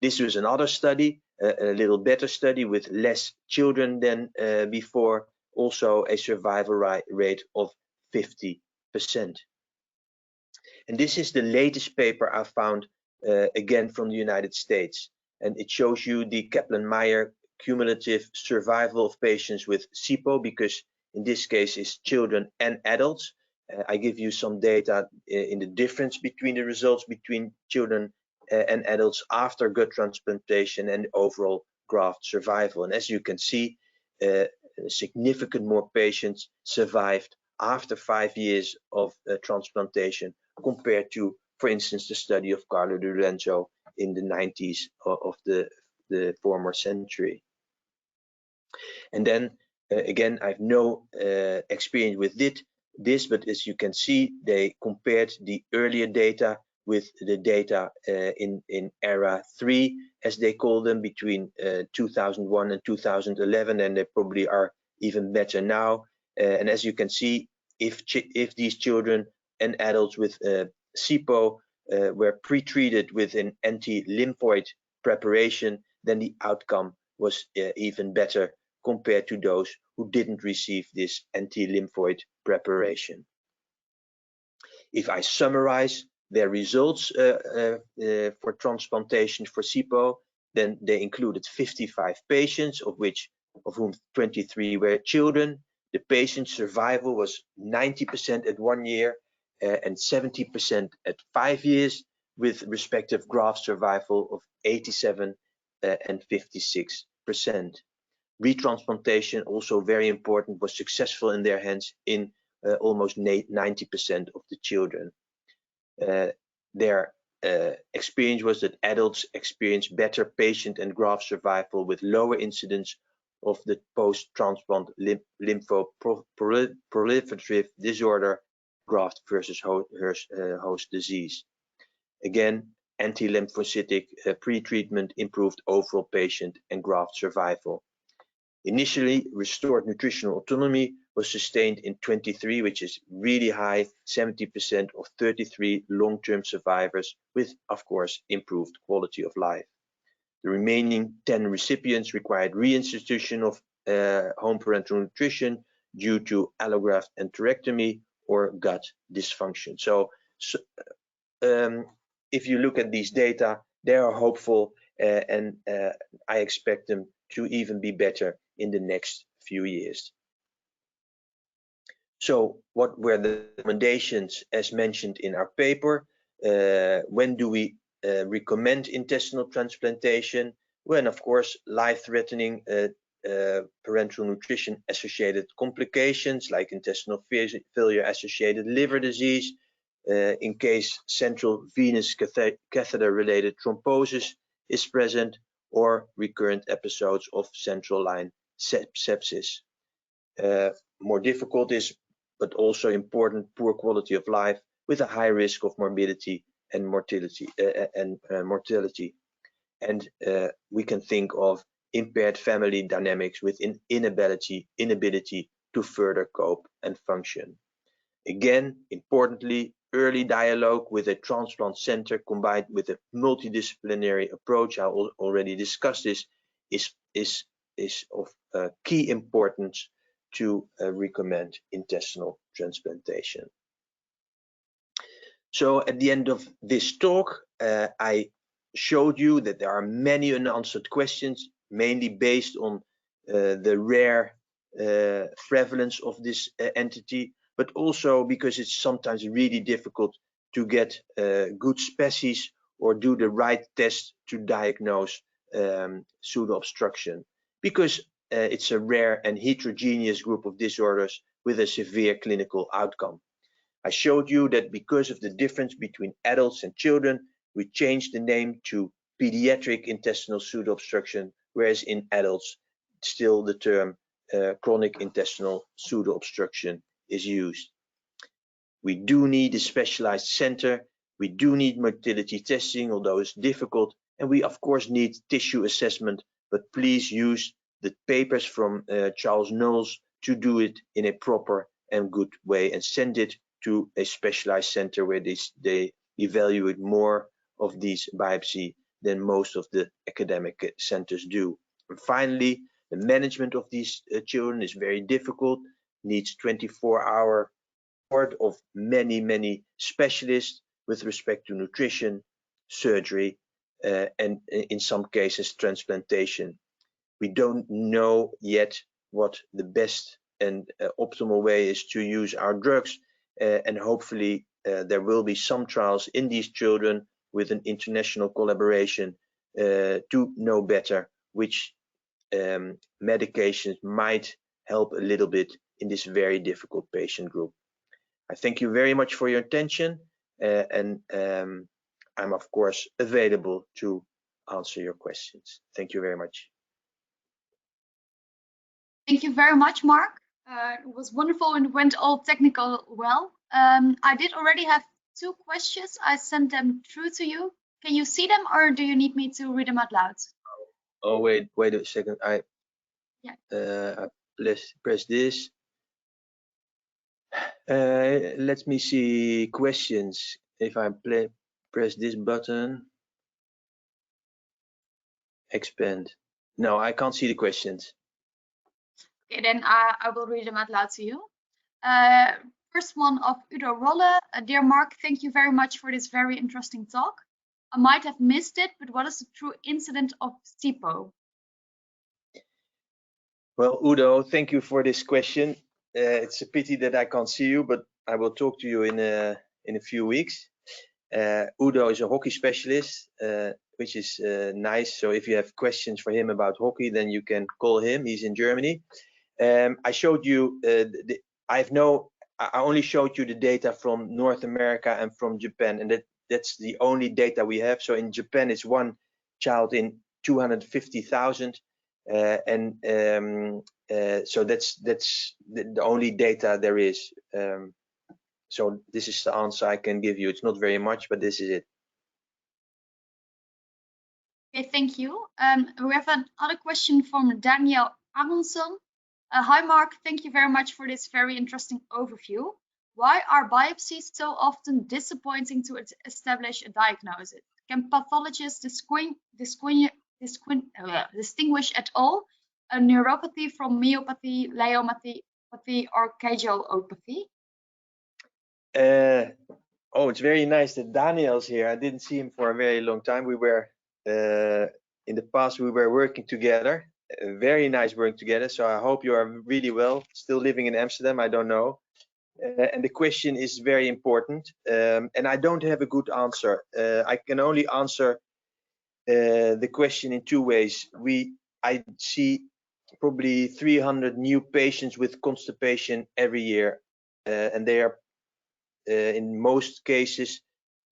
This was another study, a little better study with less children than before, also a survival rate of 50%. And this is the latest paper I found, again from the United States. And it shows you the Kaplan-Meier cumulative survival of patients with CIPO, because in this case it's children and adults. I give you some data in the difference between the results between children and adults after gut transplantation and overall graft survival. And as you can see, significant more patients survived after 5 years of transplantation compared to, for instance, the study of Carlo Di Lorenzo in the 90s of the former century. And then again, I have no experience with this, but as you can see, they compared the earlier data with the data in era 3, as they call them, between 2001 and 2011, and they probably are even better now. And as you can see, if these children and adults with CIPO were pre-treated with an anti-lymphoid preparation, then the outcome was even better compared to those who didn't receive this anti-lymphoid preparation. If I summarize their results for transplantation for CIPO, then they included 55 patients, of whom 23 were children. The patient survival was 90% at 1 year and 70% at 5 years, with respective graft survival of 87 and 56%. Retransplantation, also very important, was successful in their hands in almost 90% of the children. Their experience was that adults experienced better patient and graft survival with lower incidence of the post-transplant lymphoproliferative disorder, graft versus host disease. Again, anti-lymphocytic pre-treatment improved overall patient and graft survival. Initially, restored nutritional autonomy was sustained in 23, which is really high, 70% of 33 long-term survivors with, of course, improved quality of life. The remaining 10 recipients required reinstitution of home parental nutrition due to allograft enterectomy or gut dysfunction. So if you look at these data, they are hopeful, and I expect them to even be better in the next few years. So what were the recommendations as mentioned in our paper? When do we recommend intestinal transplantation? When, of course, life-threatening parental nutrition associated complications like intestinal failure associated liver disease, in case central venous catheter related thrombosis is present, or recurrent episodes of central line sepsis. More difficult is, but also important, poor quality of life with a high risk of morbidity and mortality. And we can think of impaired family dynamics with inability to further cope and function. Again, importantly, early dialogue with a transplant center combined with a multidisciplinary approach, I already discussed this, is of key importance to recommend intestinal transplantation. So at the end of this talk, I showed you that there are many unanswered questions, mainly based on the rare prevalence of this entity, but also because it's sometimes really difficult to get good species or do the right test to diagnose pseudo-obstruction, because it's a rare and heterogeneous group of disorders with a severe clinical outcome. I showed you that because of the difference between adults and children, we changed the name to pediatric intestinal pseudo-obstruction, whereas in adults, still the term chronic intestinal pseudo-obstruction is used. We do need a specialized center. We do need motility testing, although it's difficult. And we, of course, need tissue assessment, but please use the papers from Charles Knowles to do it in a proper and good way and send it to a specialized center where they evaluate more of these biopsy than most of the academic centers do. And finally, the management of these children is very difficult, needs 24-hour support of many specialists with respect to nutrition, surgery, and in some cases transplantation. We don't know yet what the best and optimal way is to use our drugs, and hopefully there will be some trials in these children with an international collaboration to know better which medications might help a little bit in this very difficult patient group. I thank you very much for your attention, and I'm of course available to answer your questions. Thank you very much. Thank you very much, Marc. It was wonderful and went all technical well. I did already have 2 questions. I sent them through to you. Can you see them, or do you need me to read them out loud? Oh, wait a second. I press this. Let me see questions. If I press this button, expand. No, I can't see the questions. Okay, then I will read them out loud to you. First one of Udo Rolle. Dear Marc, thank you very much for this very interesting talk. I might have missed it, but what is the true incidence of CIPO? Well, Udo, thank you for this question. It's a pity that I can't see you, but I will talk to you in a few weeks. Udo is a hockey specialist, which is nice. So if you have questions for him about hockey, then you can call him. He's in Germany. I showed you. I only showed you the data from North America and from Japan, and that's the only data we have. So in Japan, it's 1 child in 250,000. So that's the only data there is. So this is the answer I can give you. It's not very much, but this is it. Okay, thank you. We have another question from Daniel Aronson. Hi, Marc. Thank you very much for this very interesting overview. Why are biopsies so often disappointing to establish a diagnosis? Can pathologists distinguish at all a neuropathy from myopathy, leiomyopathy, or caudalopathy? Oh, it's very nice that Daniel's here. I didn't see him for a very long time. We were in the past we were working together. Very nice working together. So I hope you are really well. Still living in Amsterdam, I don't know. And the question is very important. And I don't have a good answer. I can only answer the question in 2 ways. I see probably 300 new patients with constipation every year, and they are in most cases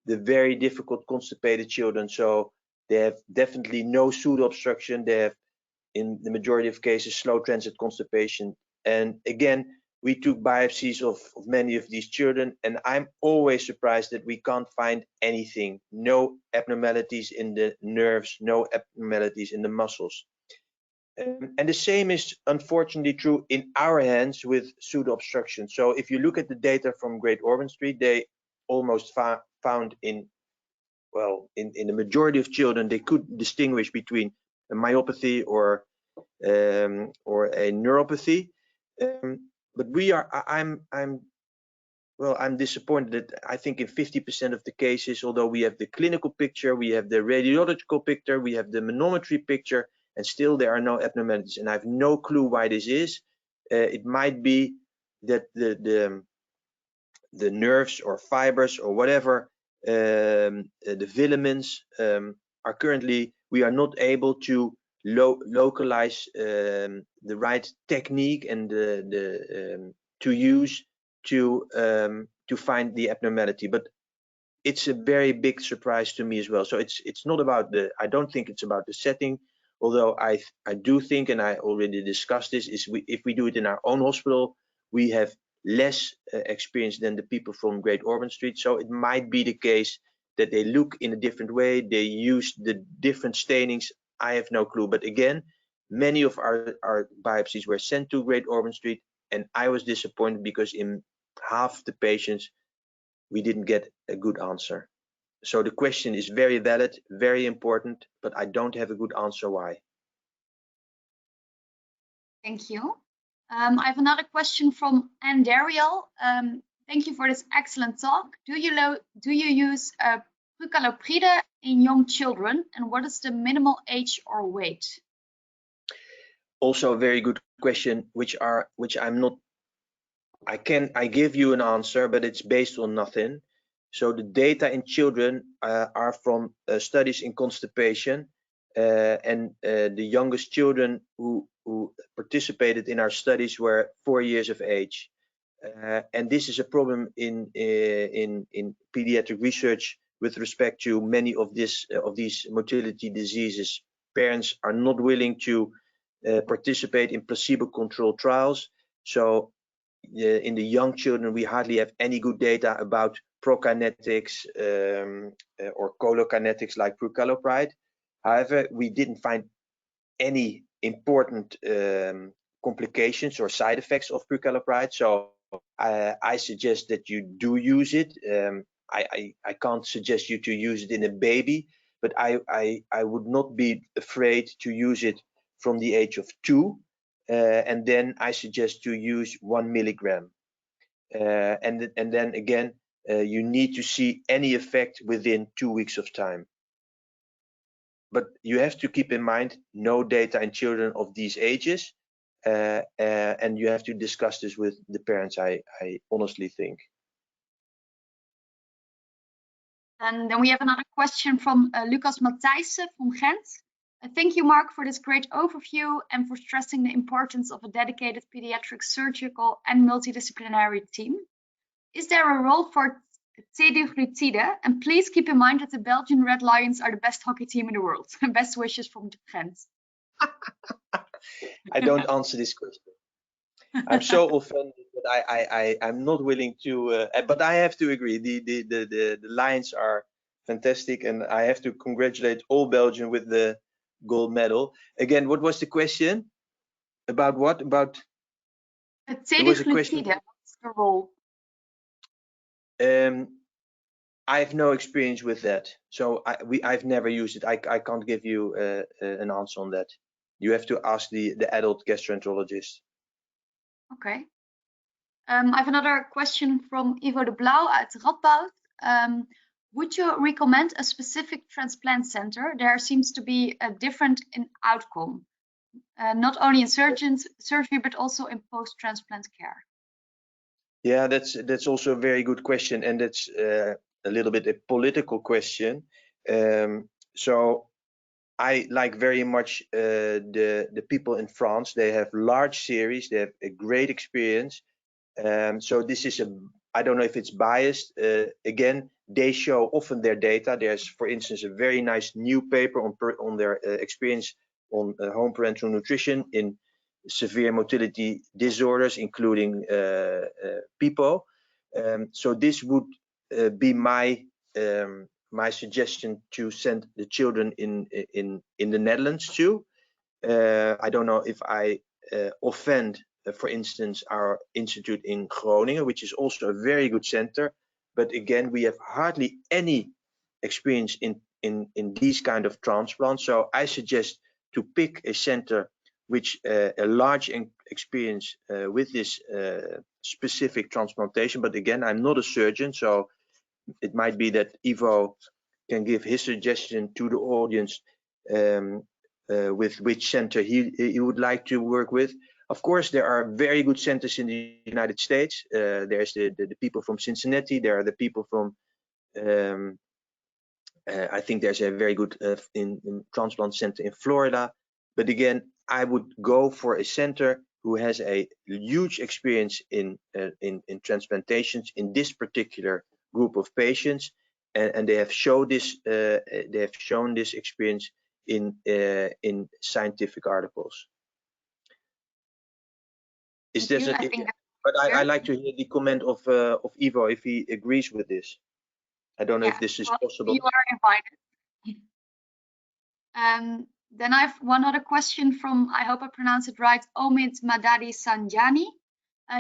the very difficult constipated children. So they have definitely no pseudo-obstruction. They have, in the majority of cases, slow transit constipation. And again, we took biopsies of many of these children, and I'm always surprised that we can't find anything. No abnormalities in the nerves, no abnormalities in the muscles. And the same is unfortunately true in our hands with pseudo-obstruction. So if you look at the data from Great Ormond Street, they almost found in the majority of children, they could distinguish between a myopathy or a neuropathy. But I'm disappointed that I think in 50% of the cases, although we have the clinical picture, we have the radiological picture, we have the manometry picture, and still there are no abnormalities, and I have no clue why this is. It might be that the nerves or fibers or whatever, the filaments are currently we are not able to localize the right technique and to use to find the abnormality. But it's a very big surprise to me as well. So it's not about the, I don't think it's about the setting, although I do think, and I already discussed this, is if we do it in our own hospital, we have less experience than the people from Great Ormond Street. So it might be the case that they look in a different way, they use the different stainings. I have no clue. But again, many of our biopsies were sent to Great Ormond Street, and I was disappointed because in half the patients we didn't get a good answer. So the question is very valid, very important, but I don't have a good answer why. Thank you. I have another question from Anne Dariel. Thank you for this excellent talk. Do you use Pukalopida in young children, and what is the minimal age or weight? Also a very good question, which I'm not. I give you an answer, but it's based on nothing. So the data in children are from studies in constipation, and the youngest children who participated in our studies were 4 years of age. And this is a problem in pediatric research with respect to many of these motility diseases. Parents are not willing to participate in placebo-controlled trials. So in the young children, we hardly have any good data about prokinetics or cholokinetics like Prokalepride. However, we didn't find any important complications or side effects of Prokalepride. So I suggest that you do use it. I can't suggest you to use it in a baby, but I would not be afraid to use it from the age of 2. And then I suggest to use 1 milligram. And then again, you need to see any effect within 2 weeks of time. But you have to keep in mind no data in children of these ages, and you have to discuss this with the parents, I honestly think. And then we have another question from Lucas Matthijssen from Ghent. Thank you, Marc, for this great overview and for stressing the importance of a dedicated pediatric surgical and multidisciplinary team. Is there a role for CDrita? And please keep in mind that the Belgian Red Lions are the best hockey team in the world. Best wishes from Ghent. I don't answer this question. I'm so offended that I'm not willing to, but I have to agree. The Lions are fantastic, and I have to congratulate all Belgium with the gold medal. Again, what was the question? About what? About there was a question. What's the role? I have no experience with that, so I've never used it. I can't give you an answer on that. You have to ask the adult gastroenterologist. Okay. I have another question from Ivo de Blauw at Radboud. Would you recommend a specific transplant center? There seems to be a difference in outcome, not only in surgery, but also in post-transplant care. Yeah, that's also a very good question, and that's a little bit a political question. So I like very much the people in France. They have large series, they have a great experience. So this is I don't know if it's biased. Again, they show often their data. There's, for instance, a very nice new paper on their experience on home parental nutrition in severe motility disorders, including CIPO. So this would be my suggestion to send the children in the Netherlands too. I don't know if I offend, for instance, our institute in Groningen, which is also a very good center. But again, we have hardly any experience in these kind of transplants. So I suggest to pick a center which a large experience with this specific transplantation. But again, I'm not a surgeon, so it might be that Ivo can give his suggestion to the audience with which center he would like to work with. Of course, there are very good centers in the United States. There's the people from Cincinnati. There are the people from I think there's a very good in transplant center in Florida. But again, I would go for a center who has a huge experience in transplantations in this particular group of patients, and they have shown this experience in scientific articles. Is this but I like to hear the comment of Ivo if he agrees with this. I don't know if this is possible. You are invited. Then I have one other question from, I hope I pronounce it right, Omid Madadi Sanjani.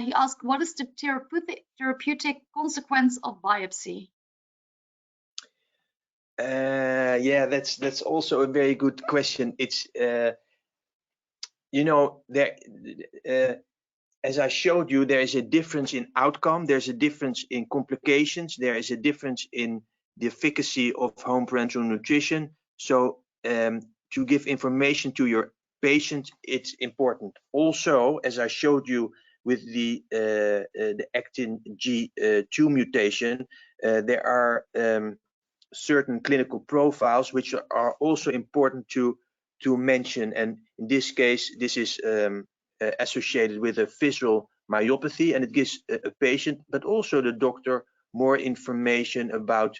He asked, what is the therapeutic consequence of biopsy? Yeah, that's also a very good question. It's you know, there as I showed you, there is a difference in outcome, there's a difference in complications, there is a difference in the efficacy of home parental nutrition. So to give information to your patient, it's important. Also, as I showed you with the actin G2 mutation, there are certain clinical profiles which are also important to mention. And in this case, this is associated with a visual myopathy, and it gives a patient, but also the doctor, more information about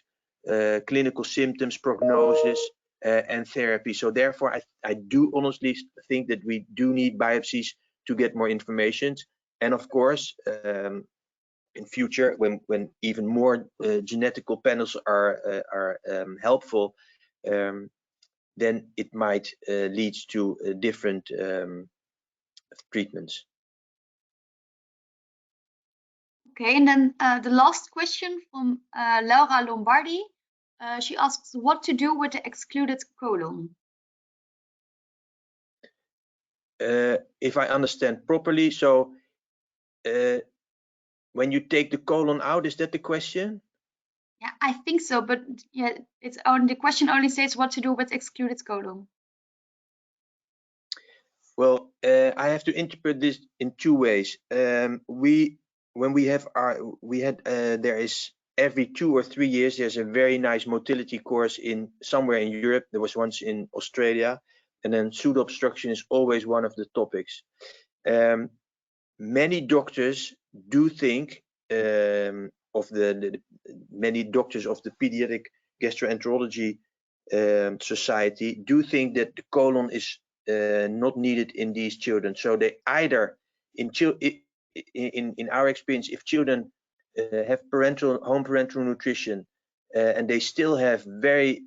clinical symptoms, prognosis, and therapy. So therefore, I do honestly think that we do need biopsies to get more information. And of course, in future, when even more genetical panels are helpful, then it might lead to different treatments. Okay, and then the last question from Laura Lombardi. She asks what to do with the excluded colon. If I understand properly, so when you take the colon out, is that the question? Yeah, I think so, but yeah, it's on the question only says what to do with excluded colon. Well, I have to interpret this in two ways. There is every 2 or 3 years there's a very nice motility course in somewhere in Europe. There was once in Australia, and then pseudo-obstruction is always one of the topics. Many doctors do think many doctors of the Pediatric Gastroenterology Society do think that the colon is not needed in these children. So they either in our experience, if children have home parental nutrition and they still have very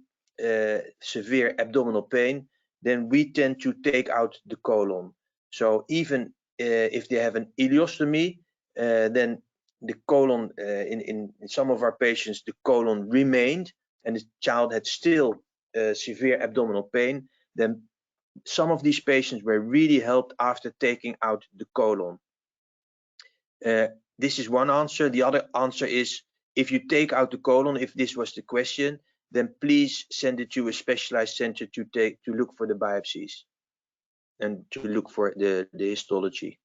severe abdominal pain, then we tend to take out the colon. So even if they have an ileostomy, then the colon in some of our patients, the colon remained and the child had still severe abdominal pain, then some of these patients were really helped after taking out the colon. This is one answer. The other answer is, if you take out the colon, if this was the question, then please send it to a specialized center to look for the biopsies and to look for the histology.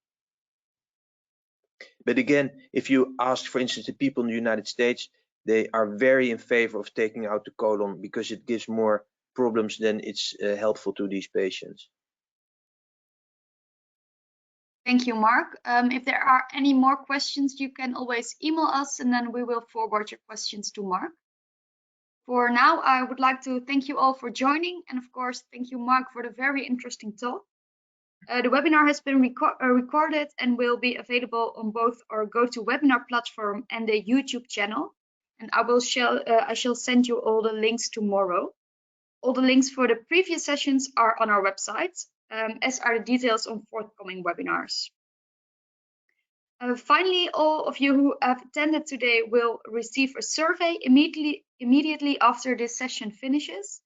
But again, if you ask, for instance, the people in the United States, they are very in favor of taking out the colon because it gives more problems than it's helpful to these patients. Thank you, Marc. If there are any more questions, you can always email us and then we will forward your questions to Marc. For now, I would like to thank you all for joining, and of course, thank you, Marc, for the very interesting talk. The webinar has been recorded and will be available on both our GoToWebinar platform and the YouTube channel. And I shall send you all the links tomorrow. All the links for the previous sessions are on our website, as are the details on forthcoming webinars. Finally, all of you who have attended today will receive a survey immediately after this session finishes.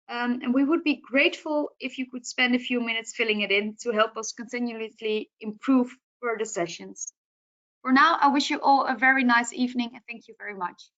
And we would be grateful if you could spend a few minutes filling it in to help us continuously improve further sessions. For now, I wish you all a very nice evening and thank you very much.